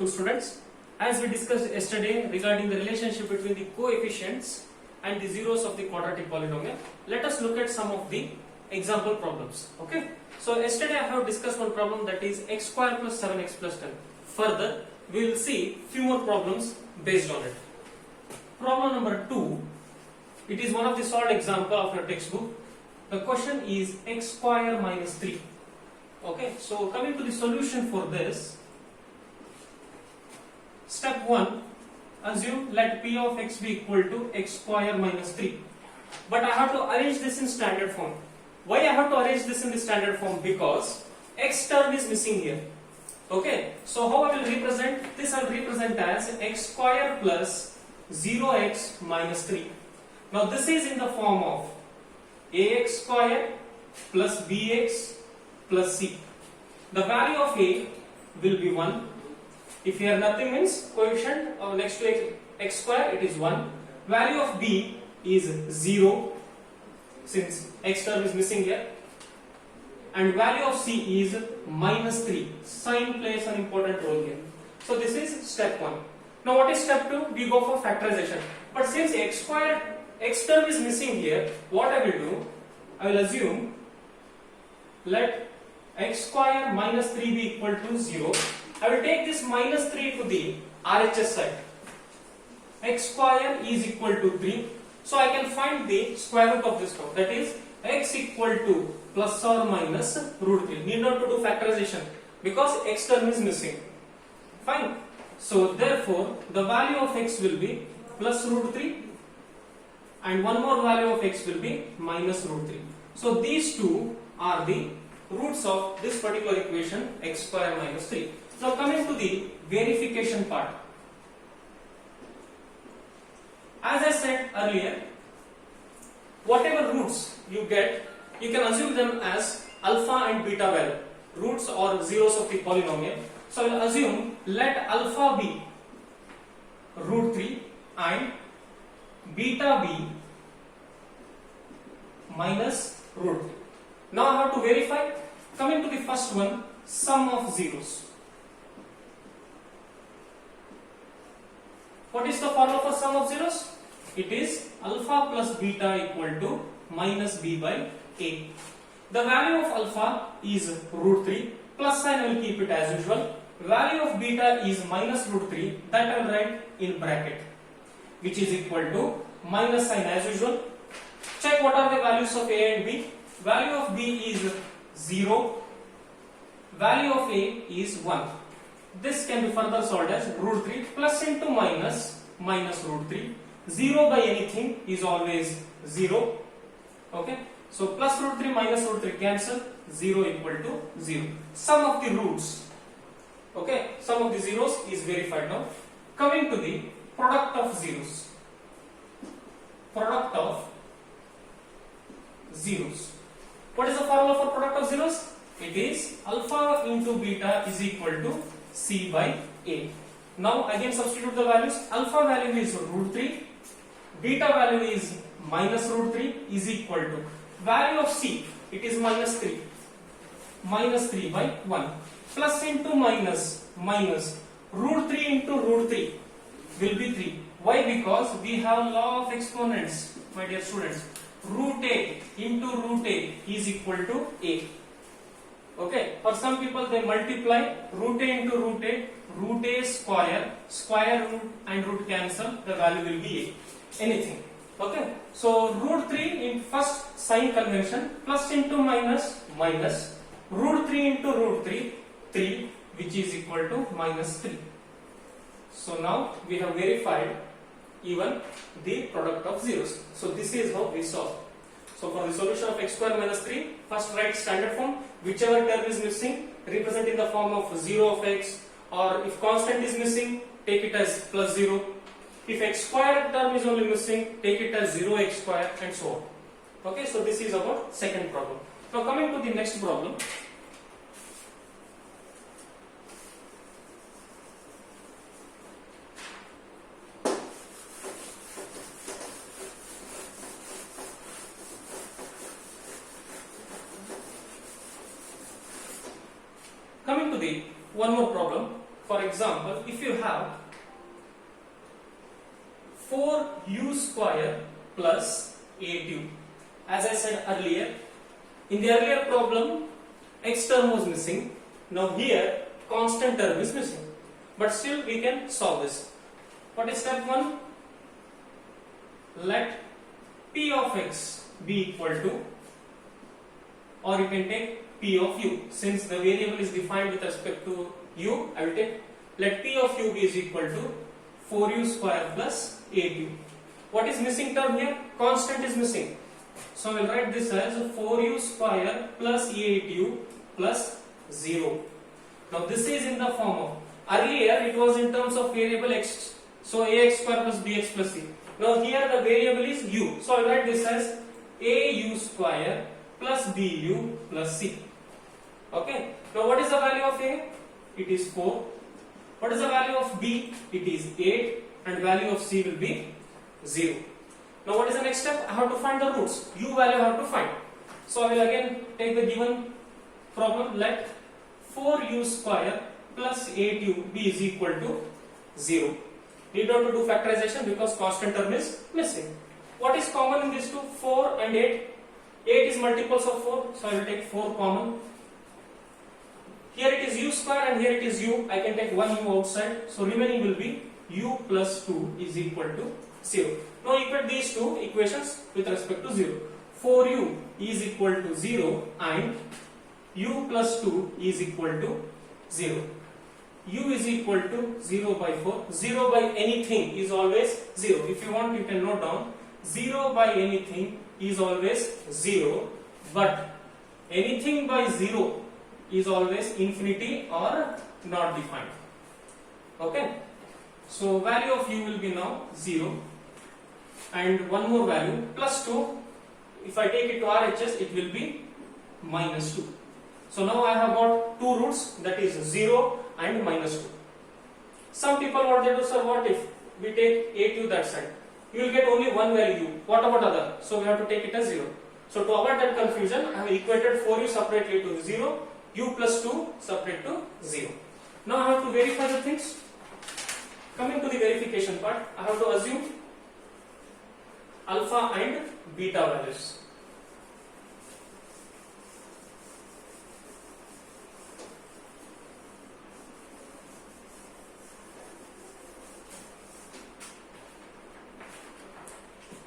School students. As we discussed yesterday regarding the relationship between the coefficients and the zeros of the quadratic polynomial, let us look at some of the example problems. Okay. So yesterday I have discussed one problem, that is x square plus 7x plus 10. Further, we will see few more problems based on it. Problem number 2. It is one of the solved example of your textbook. The question is x square minus 3. Okay. So coming to the solution for this. Step 1, assume let p of x be equal to x square minus 3. But I have to arrange this in standard form. Why I have to arrange this in the standard form? Because x term is missing here. Okay, so how I will represent this? I will represent as x square plus 0x minus 3. Now this is in the form of ax square plus bx plus c. The value of a will be 1. If here nothing means coefficient next to x square, it is 1. Value of b is 0 since x term is missing here. And value of c is minus 3. Sign plays an important role here. So this is step 1. Now what is step 2? We go for factorization. But since x term is missing here, what I will do? I will assume let x square minus 3 be equal to 0. I will take this minus 3 to the RHS side. X square is equal to 3. So I can find the square root of this term. That is x equal to plus or minus root 3. Need not to do factorization because x term is missing. Fine. So therefore the value of x will be plus root 3 and one more value of x will be minus root 3. So these two are the roots of this particular equation, x square minus 3. Now coming to the verification part. As I said earlier, whatever roots you get, you can assume them as alpha and beta value, roots or zeros of the polynomial. So I will assume let alpha be root 3 and beta be minus root 3. Now I have to verify. Coming to the first one, sum of zeros. What is the formula for sum of zeros? It is alpha plus beta equal to minus b by a. The value of alpha is root 3. Plus sign I will keep it as usual. Value of beta is minus root 3. That I will write in bracket, which is equal to minus sign as usual. Check what are the values of a and b. Value of b is 0. Value of a is 1. This can be further solved as root 3 plus into minus root 3. 0 by anything is always 0. Okay. So plus root 3 minus root 3 cancel. 0 equal to 0. Sum of the roots. Okay. Sum of the zeros is verified now. Coming to the product of zeros. Product of zeros. What is the formula for product of zeros? It is alpha into beta is equal to c by a. Now again substitute the values. Alpha value is root 3. Beta value is minus root 3 is equal to value of c. It is minus 3. Minus 3 by 1. Plus into minus. Root 3 into root 3 will be 3. Why? Because we have law of exponents, my dear students. Root a into root a is equal to a. Okay. For some people they multiply root a into root a square root and root cancel. The value will be a. Anything. Okay. So root 3 in first sign convention, plus into minus, root 3 into root 3, which is equal to minus 3. So now we have verified even the product of zeros. So this is how we solve. So for the solution of x square minus 3, first write standard form. Whichever term is missing, represent in the form of 0 of x, or if constant is missing, take it as plus 0. If x square term is only missing, take it as 0x square and so on. Okay, so this is our second problem. Now coming to the next problem. Coming to the one more problem. For example, if you have 4u square plus 8u, as I said earlier, in the earlier problem, x term was missing. Now here, constant term is missing. But still we can solve this. What is step 1? Let p of x be equal to, or you can take p of u. Since the variable is defined with respect to u, I will take, let p of u be is equal to 4u square plus 8u. What is missing term here? Constant is missing. So I will write this as 4u square plus 8u plus 0. Now this is in the form of, earlier it was in terms of variable x, so ax square plus bx plus c. Now here the variable is u, so I will write this as au square plus bu plus c. Okay. Now what is the value of a? It is 4. What is the value of b? It is 8, and value of c will be 0. Now what is the next step? I have to find the roots. U value I have to find. So I will again take the given problem. Let 4u square plus 8u be is equal to 0. Need not to do factorization because constant term is missing. What is common in these two? 4 and 8. 8 is multiples of 4, so I will take 4 common. Here it is u square and here it is u. I can take one u outside, so remaining will be u plus 2 is equal to 0. Now equate these two equations with respect to 0. 4u is equal to 0 and u plus 2 is equal to 0. U is equal to 0 by 4. 0 by anything is always 0. If you want, you can note down 0 by anything is always 0, but anything by 0 is always infinity or not defined. Okay. So value of u will be now 0, and one more value plus 2. If I take it to RHS, it will be minus 2. So now I have got two roots, that is 0 and minus 2. Some people what they do, sir, what if we take 8u that side? You will get only one value. What about other? So we have to take it as 0. So to avoid that confusion, I have equated 4u separately to 0, u plus 2 separate to 0. Now I have to verify the things. Coming to the verification part, I have to assume alpha and beta values.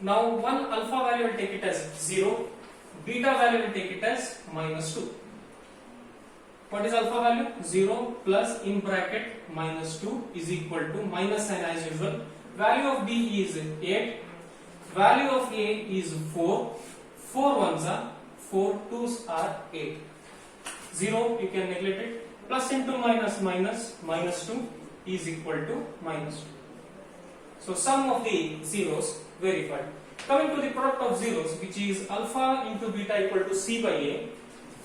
Now one alpha value will take it as 0, beta value will take it as minus 2. What is alpha value? 0 plus in bracket minus 2 is equal to minus sign as usual. Value of b is 8, value of a is 4, 4 ones are 4, 2s are 8. 0 you can neglect it, plus into minus minus, minus 2 is equal to minus 2. So sum of the zeros verified. Coming to the product of zeros, which is alpha into beta equal to c by a.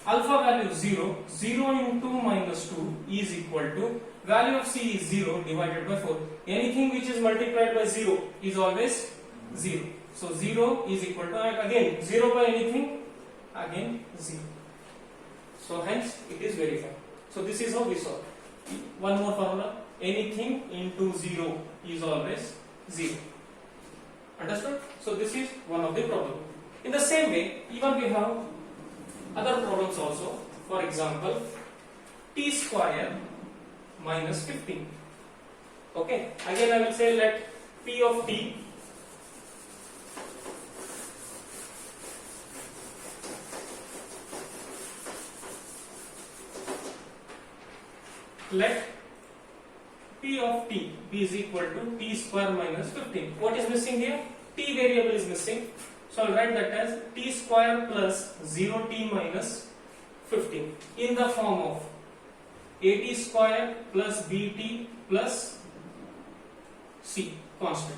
Alpha value 0, 0 into minus 2 is equal to, value of c is 0 divided by 4. Anything which is multiplied by 0 is always 0. So 0 is equal to, again 0 by anything, again 0. So hence it is verified. So this is how we solve. One more formula, anything into 0 is always 0. Understood? So this is one of the problem. In the same way, even we have other problems also. For example, t square minus 15. Okay. Again I will say let p of t let p of t be is equal to t square minus 15. What is missing here? T variable is missing. So I'll write that as t square plus 0t minus 15 in the form of at square plus bt plus c constant.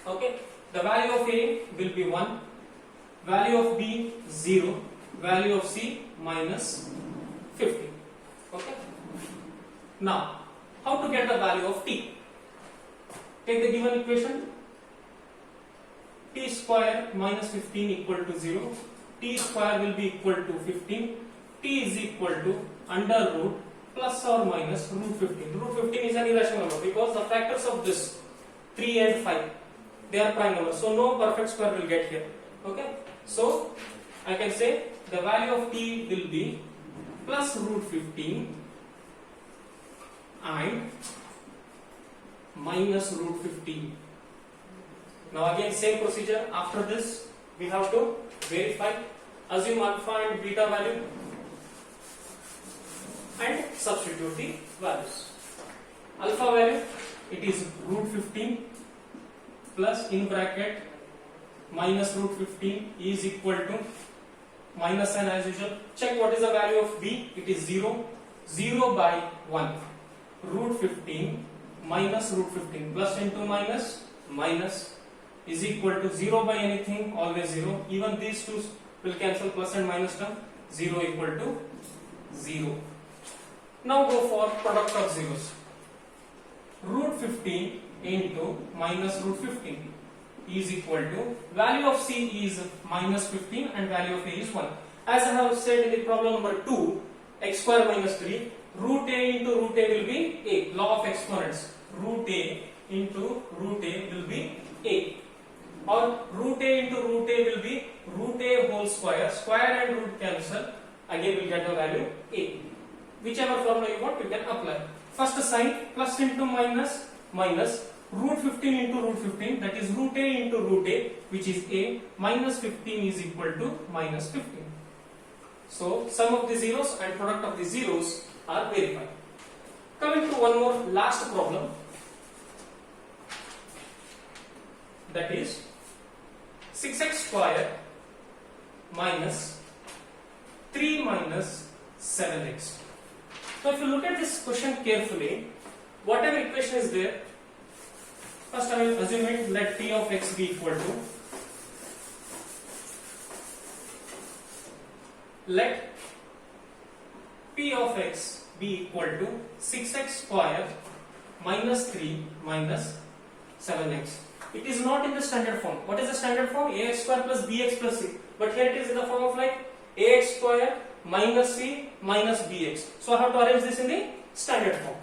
Okay. The value of a will be 1, value of b 0, value of c minus 15. Okay. Now, how to get the value of t? Take the given equation. T square minus 15 equal to 0. T square will be equal to 15. T is equal to under root plus or minus root 15. Root 15 is an irrational number because the factors of this 3 and 5, they are prime numbers. So no perfect square will get here. Okay. So I can say the value of t will be plus root 15 and minus root 15. Now again same procedure. After this we have to verify, assume alpha and beta value and substitute the values. Alpha value, it is root 15 plus in bracket minus root 15 is equal to minus sign as usual. Check what is the value of b. It is 0. 0 by 1. Root 15 minus root 15 plus into minus is equal to 0 by anything, always 0. Even these two will cancel, plus and minus term. 0 equal to 0. Now go for product of zeros. Root 15 into minus root 15 is equal to, value of c is minus 15 and value of a is 1. As I have said in the problem number 2, x square minus 3, root a into root a will be a. Law of exponents. Root a into root a will be a. Or root a into root a will be root a whole square. Square and root cancel. Again we will get the value a. Whichever formula you want, you can apply. First sign, plus into minus, minus. Root 15 into root 15, that is root a into root a, which is a, minus 15 is equal to minus 15. So sum of the zeros and product of the zeros are verified. Coming to one more last problem, that is 6x square minus 3 minus 7x. So if you look at this question carefully, whatever equation is there, first I will assume it, let p of x be equal to, let p of x be equal to 6x square minus 3 minus 7x. It is not in the standard form. What is the standard form? Ax square plus bx plus c. But here it is in the form of like ax square minus c minus bx. So I have to arrange this in the standard form.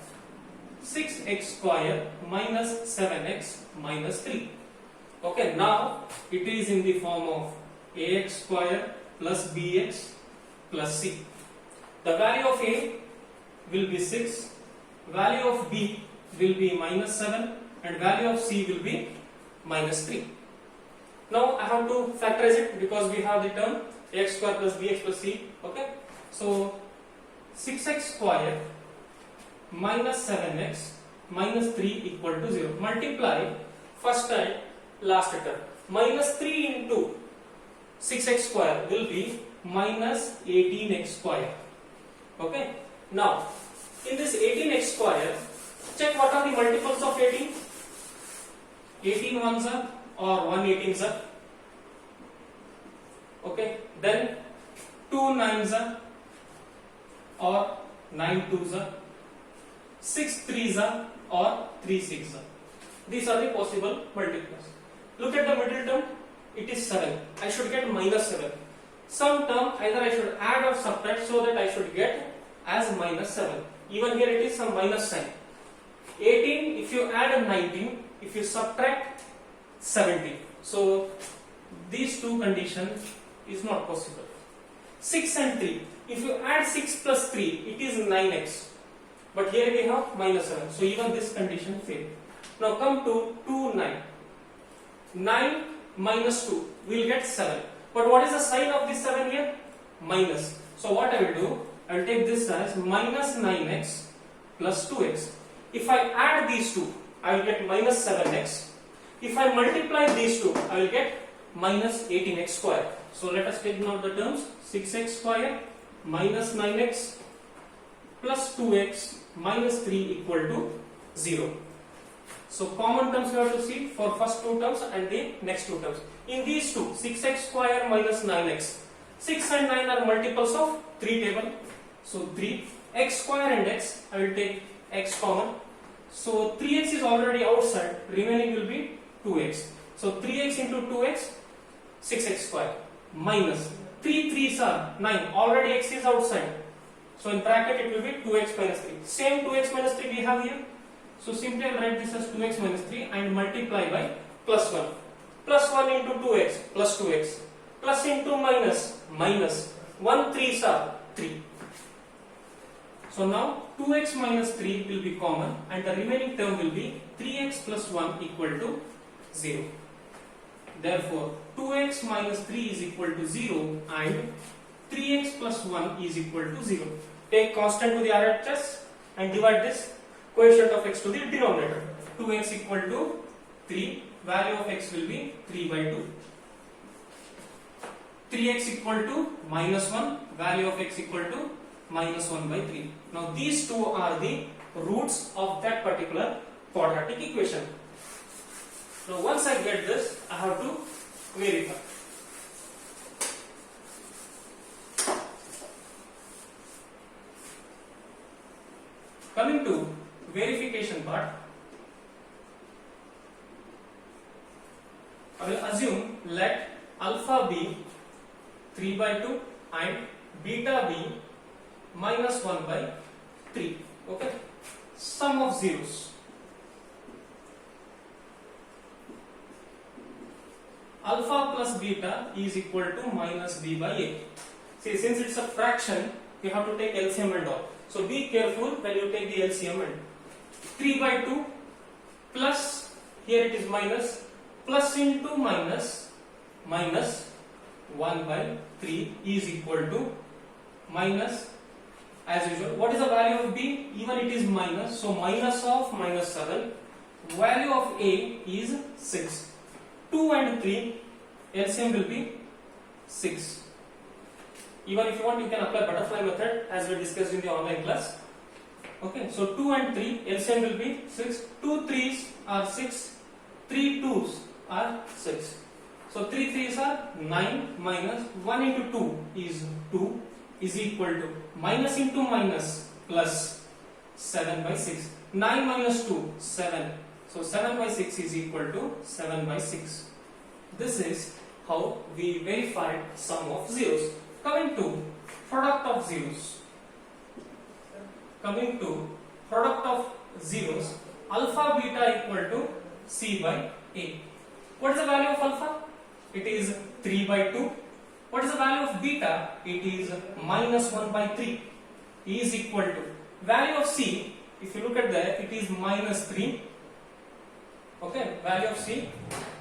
6x square minus 7x minus 3. Okay, now it is in the form of ax square plus bx plus c. The value of a will be 6, value of b will be minus 7 and value of c will be minus 3. Now I have to factorize it because we have the term ax square plus bx plus c. Okay, so 6x square minus 7x minus 3 equal to 0. Multiply first and last term. Minus 3 into 6x square will be minus 18x square. Okay. Now, in this 18x square, check what are the multiples of 18. 18 ones are or 1 18s are. Okay. Then 2 9s are or 9 2s are. 6 3s are or 3 6s are. These are the possible multiples. Look at the middle term. It is 7. I should get minus 7. Some term either I should add or subtract so that I should get as minus 7. Even here it is some minus sign. 18 if you add 19, if you subtract 17. So these two conditions is not possible. 6 and 3. If you add 6 plus 3, it is 9x. But here we have minus 7. So even this condition fails. Now come to 2 9. 9 minus 2, we will get 7. But what is the sign of this 7 here? Minus. So what I will do, I will take this as minus 9x plus 2x. If I add these two, I will get minus 7x. If I multiply these two, I will get minus 18x square. So let us take now the terms. 6x square minus 9x plus 2x minus 3 equal to 0. So common terms we have to see for first two terms and the next two terms. In these two, 6x square minus 9x. 6 and 9 are multiples of 3 table. So 3. X square and x, I will take x common. So 3x is already outside, remaining will be 2x. So 3x into 2x, 6x square minus 3 3s are 9. Already x is outside. So in bracket it will be 2x minus 3. Same 2x minus 3 we have here. So simply I will write this as 2x minus 3 and multiply by plus 1. Plus 1 into 2x plus 2x. Plus into minus minus. 1 3s are 3. So now 2x minus 3 will be common and the remaining term will be 3x plus 1 equal to 0. Therefore 2x minus 3 is equal to 0 and 3x plus 1 is equal to 0. Take constant to the RHS and divide this coefficient of x to the denominator. 2x equal to 3, value of x will be 3 by 2. 3x equal to minus 1, value of x equal to minus 1 by 3. Now these two are the roots of that particular quadratic equation. So once I get this, I have to verify. Coming to verification part, I will assume let alpha be 3 by 2 and beta be minus 1 by 3. Okay, sum of zeros. Alpha plus beta is equal to minus b by a. See, since it's a fraction, you have to take LCM and all. So be careful when you take the LCM and 3 by 2 plus, here it is minus, plus into minus, minus 1 by 3 is equal to minus, as usual. What is the value of b? Even it is minus, so minus of minus 7. Value of a is 6. 2 and 3, LCM will be 6. Even if you want, you can apply butterfly method as we discussed in the online class. Okay, so 2 and 3, LCM will be 6. 2 3s are 6, 3 2s are 6. So 3 3s are 9 minus 1 into 2 is 2 is equal to minus into minus plus 7 by 6. 9 minus 2, 7. So 7 by 6 is equal to 7 by 6. This is how we verified sum of zeros. Coming to product of zeros. Coming to product of zeros, alpha beta equal to c by a. What is the value of alpha? It is 3 by 2. What is the value of beta? It is minus 1 by 3 is equal to value of c. If you look at there, it is minus 3. Okay, value of c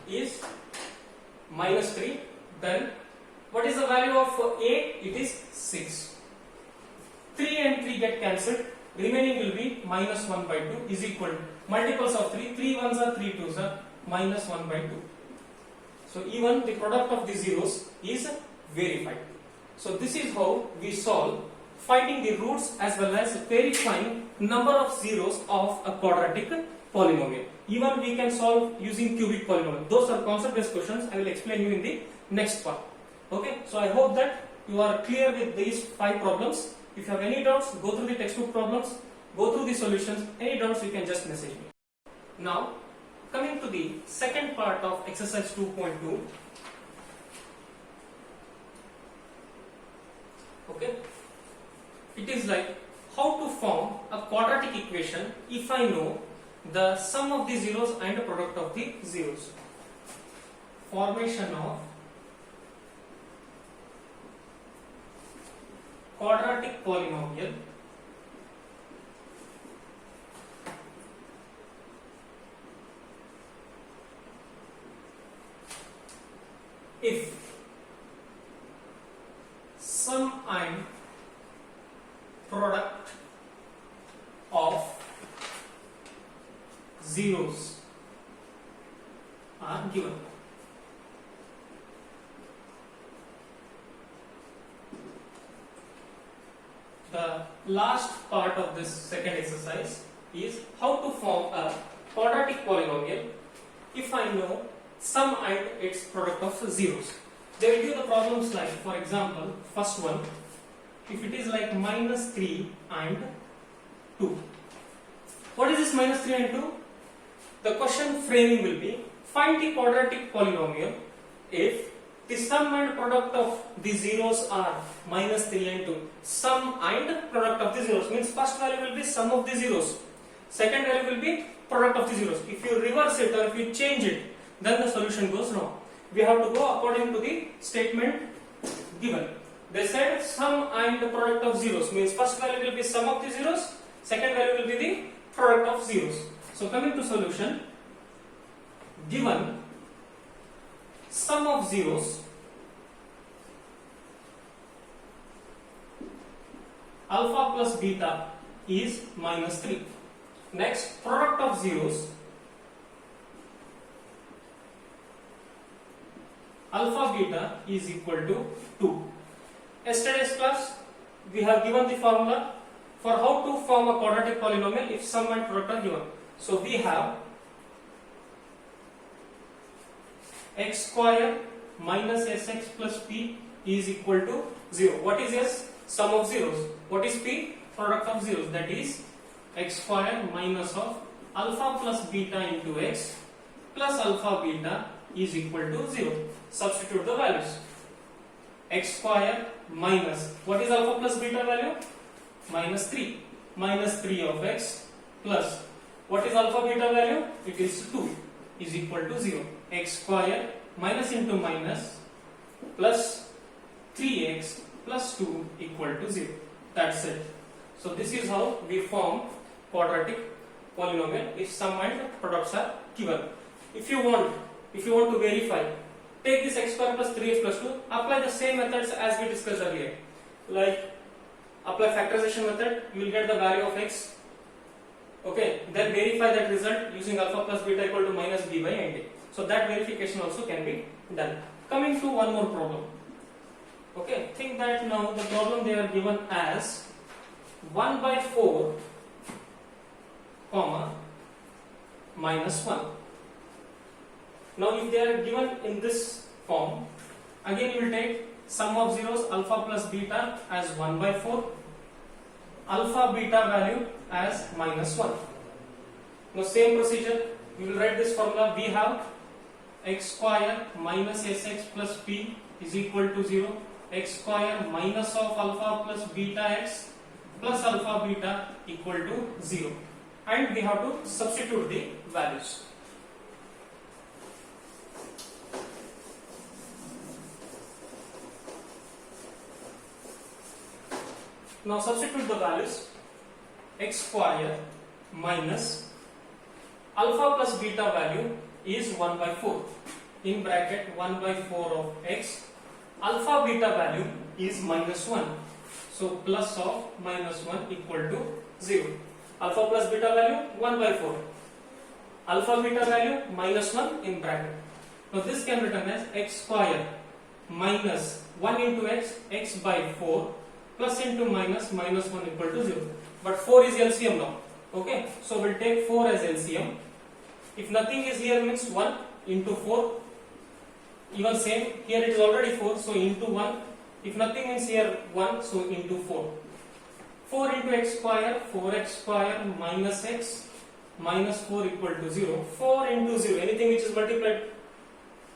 is minus 3. Then what is the value of a? It is 6. 3 and 3 get cancelled. Remaining will be minus 1 by 2 is equal to multiples of 3. 3 ones are 3 twos are minus 1 by 2. So even the product of the zeros is verified. So this is how we solve finding the roots as well as verifying number of zeros of a quadratic polynomial. Even we can solve using cubic polynomial. Those are concept based questions. I will explain you in the next part. Okay, so I hope that you are clear with these 5 problems. If you have any doubts, go through the textbook problems, go through the solutions. Any doubts, you can just message me. Now, coming to the second part of exercise 2.2. Okay, it is like how to form a quadratic equation if I know the sum of the zeros and the product of the zeros. Formation of quadratic polynomial if sum and product of zeros are given. The last part of this second exercise is how to form a quadratic polynomial if I know sum and its product of zeros. They will give the problems like, for example, first one, if it is like minus 3 and 2. What is this minus 3 and 2? The question framing will be, find the quadratic polynomial if the sum and product of the zeros are minus 3 and 2. Sum and product of the zeros means first value will be sum of the zeros, second value will be product of the zeros. If you reverse it or if you change it, then the solution goes wrong. We have to go according to the statement given. They said sum and the product of zeros means first value will be sum of the zeros, second value will be the product of zeros. So coming to solution, given sum of zeros alpha plus beta is minus 3. Next, product of zeros alpha beta is equal to 2. Yesterday's class we have given the formula for how to form a quadratic polynomial if sum and product are given. So we have x square minus sx plus p is equal to 0. What is s? Sum of zeros. What is p? Product of zeros. That is x square minus of alpha plus beta into x plus alpha beta is equal to 0. Substitute the values. X square minus, what is alpha plus beta value? Minus 3. Minus 3 of x plus, what is alpha beta value? It is 2 is equal to 0. X square minus into minus plus 3x plus 2 equal to 0. That's it. So this is how we form quadratic polynomial if sum and products are given. If you want to verify, take this x square plus 3x plus 2, apply the same methods as we discussed earlier. Like apply factorization method, you will get the value of x. Okay, then verify that result using alpha plus beta equal to minus b by nt. So that verification also can be done. Coming to one more problem. Okay, think that now the problem they are given as 1 by 4 comma minus 1. Now if they are given in this form, again you will take sum of zeros alpha plus beta as 1 by 4, alpha beta value as minus 1. Now same procedure, you will write this formula. We have x square minus sx plus p is equal to 0, x square minus of alpha plus beta x plus alpha beta equal to 0, and we have to substitute the values. Now substitute the values. X square minus alpha plus beta value is 1 by 4, in bracket 1 by 4 of x, alpha beta value is minus 1, so plus of minus 1 equal to 0. Alpha plus beta value 1 by 4, alpha beta value minus 1 in bracket. Now this can be written as x square minus 1 into x, x by 4 plus into minus 1 equal to 0. But 4 is LCM now. Okay, so we'll take 4 as LCM. If nothing is here means 1 into 4. Even same, here it is already 4, so into 1. If nothing means here 1, so into 4. 4 into x square, 4x square minus x minus 4 equal to 0. 4 into 0, anything which is multiplied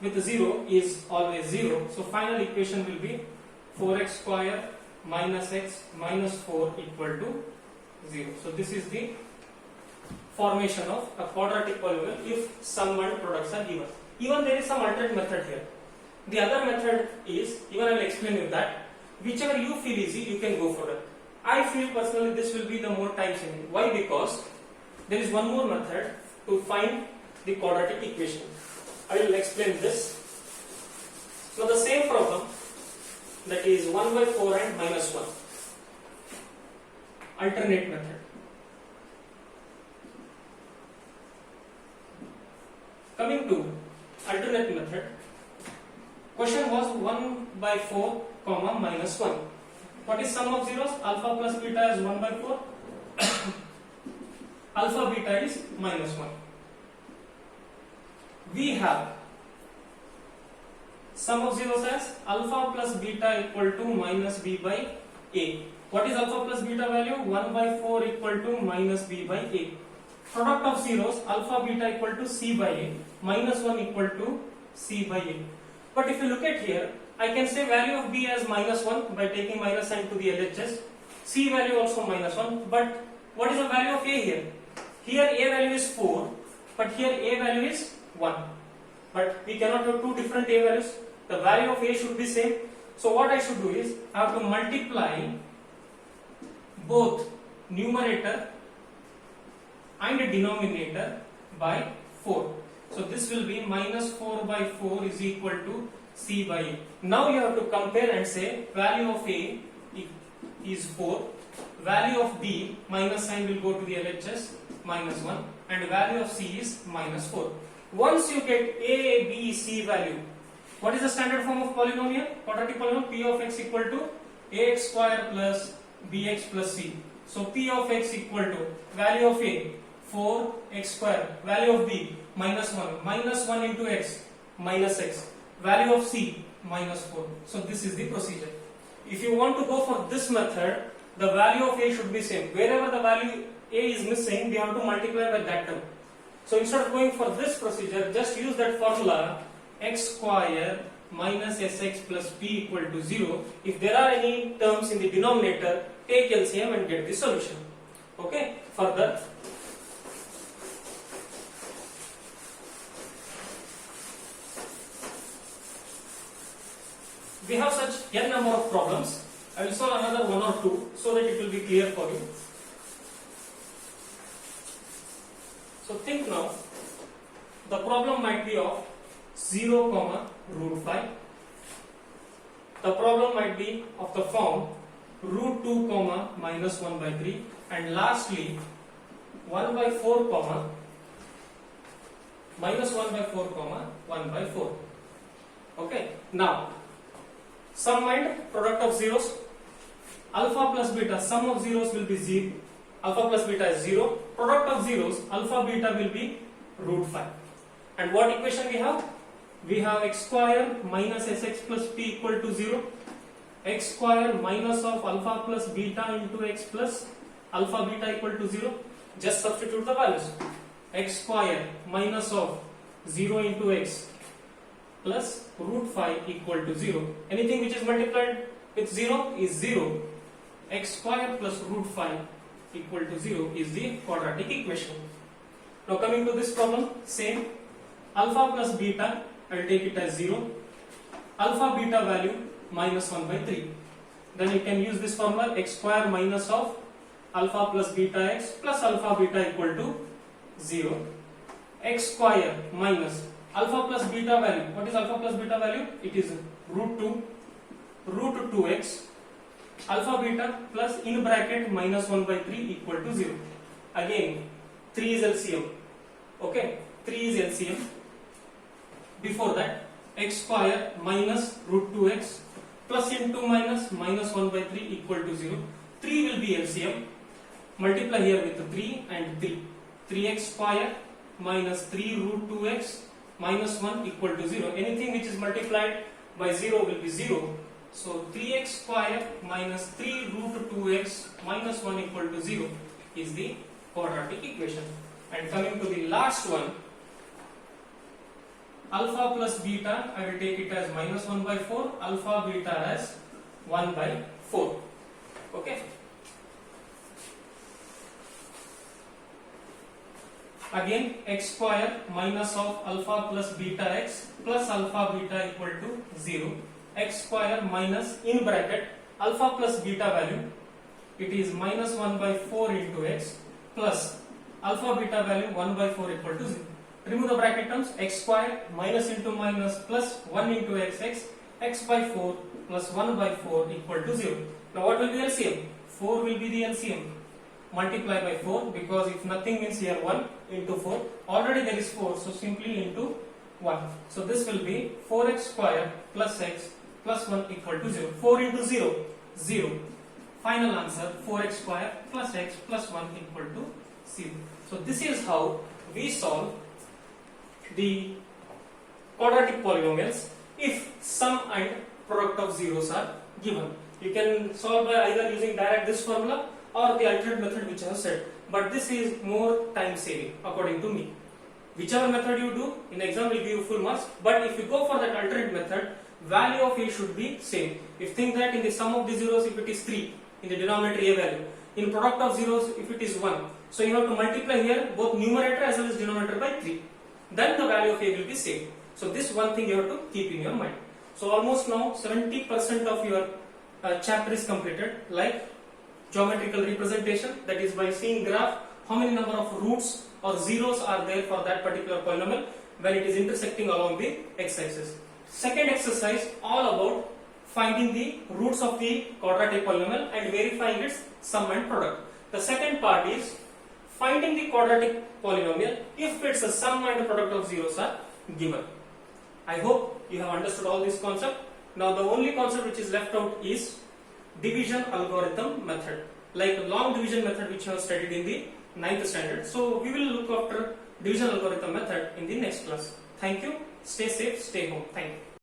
with 0 is always 0. So final equation will be 4x square minus x minus 4 equal to 0. So this is the formation of a quadratic polynomial if sum and products are given. Even there is some alternate method here. The other method is, even I will explain you that, whichever you feel easy, you can go for it. I feel personally this will be the more time saving. Why? Because there is one more method to find the quadratic equation. I will explain this. So the same problem, that is 1 by 4 and minus 1. Alternate method. Coming to alternate method, question was 1 by 4 comma minus 1. What is sum of zeros? Alpha plus beta is 1 by 4. Alpha beta is minus 1. We have sum of zeros as alpha plus beta equal to minus b by a. What is alpha plus beta value? 1 by 4 equal to minus b by a. Product of zeros, alpha beta equal to c by a, minus 1 equal to c by a. But if you look at here, I can say value of b as -1 by taking minus sign to the LHS. C value also -1. But what is the value of a here? Here a value is 4, but here a value is 1. But we cannot have two different a values. The value of a should be same. So what I should do is I have to multiply both numerator and denominator by 4. So this will be -4 by 4 is equal to C by A. Now you have to compare and say value of A is 4, value of B, minus sign will go to the LHS, -1, and value of C is -4. Once you get A, B, C value, what is the standard form of polynomial? Quadratic polynomial P of x equal to ax square plus bx plus c. So P of x equal to value of A 4x square, value of B -1, -1 into x minus x, value of C -4. So this is the procedure. If you want to go for this method, the value of A should be same. Wherever the value A is missing, we have to multiply by that term. So instead of going for this procedure, just use that formula x square minus sx plus b equal to 0. If there are any terms in the denominator, take LCM and get the solution. Okay, further. We have such n number of problems. I will solve another one or two so that it will be clear for you. So think now, the problem might be of 0, √5. The problem might be of the form √2, -1 by 3, and lastly 1 by 4, -1 by 4, 1 by 4. Okay, now sum and product of zeros. Alpha plus beta, sum of zeros will be 0. Alpha plus beta is 0. Product of zeros, alpha beta will be √5. And what equation we have? We have x square minus sx plus p equal to 0. X square minus of alpha plus beta into x plus alpha beta equal to 0. Just substitute the values. X square minus of 0 into x plus √5 equal to 0. Anything which is multiplied with 0 is 0. X square plus √5 equal to 0 is the quadratic equation. Now coming to this problem, same. Alpha plus beta, I will take it as 0. Alpha beta value -1 by 3. Then you can use this formula, x square minus of alpha plus beta x plus alpha beta equal to 0. X square minus alpha plus beta value. What is alpha plus beta value? It is √2, √2x, alpha beta plus in bracket -1 by 3 equal to 0. Again, 3 is LCM. Okay, 3 is LCM. Before that, x square minus √2x plus into minus -1 by 3 equal to 0. 3 will be LCM. Multiply here with 3 and 3. 3x square minus 3 √2x minus 1 equal to 0. Anything which is multiplied by 0 will be 0. So 3x square minus 3 √2x minus 1 equal to 0 is the quadratic equation. And coming to the last one, alpha plus beta, I will take it as -1 by 4, alpha beta as 1 by 4. Okay. Again, x square minus of alpha plus beta x plus alpha beta equal to 0. X square minus in bracket alpha plus beta value, it is -1 by 4 into x plus alpha beta value 1 by 4 equal to 0. Remove the bracket terms, x square minus into minus plus 1 into x by 4 plus 1 by 4 equal to 0. Now what will be LCM? 4 will be the LCM. Multiply by 4, because if nothing means here 1 into 4. Already there is 4, so simply into 1. So this will be 4x square plus x plus 1 equal to 0. 4 into 0, 0. Final answer 4x square plus x plus 1 equal to 0. So this is how we solve the quadratic polynomials if sum and product of zeros are given. You can solve by either using direct this formula or the alternate method which I have said, but this is more time saving according to me. Whichever method you do, in exam will give you full marks. But if you go for that alternate method, value of a should be same. If you think that in the sum of the zeros, if it is 3, in the denominator a value, in product of zeros, if it is 1, so you have to multiply here both numerator as well as denominator by 3. Then the value of a will be same. So this one thing you have to keep in your mind. So almost now 70% of your chapter is completed, like geometrical representation, that is by seeing graph, how many number of roots or zeros are there for that particular polynomial when it is intersecting along the x-axis. Second exercise all about finding the roots of the quadratic polynomial and verifying its sum and product. The second part is finding the quadratic polynomial if its sum and product of zeros are given. I hope you have understood all this concept. Now the only concept which is left out is division algorithm method, like long division method which you have studied in the 9th standard. So we will look after division algorithm method in the next class. Thank you. Stay safe, stay home. Thank you.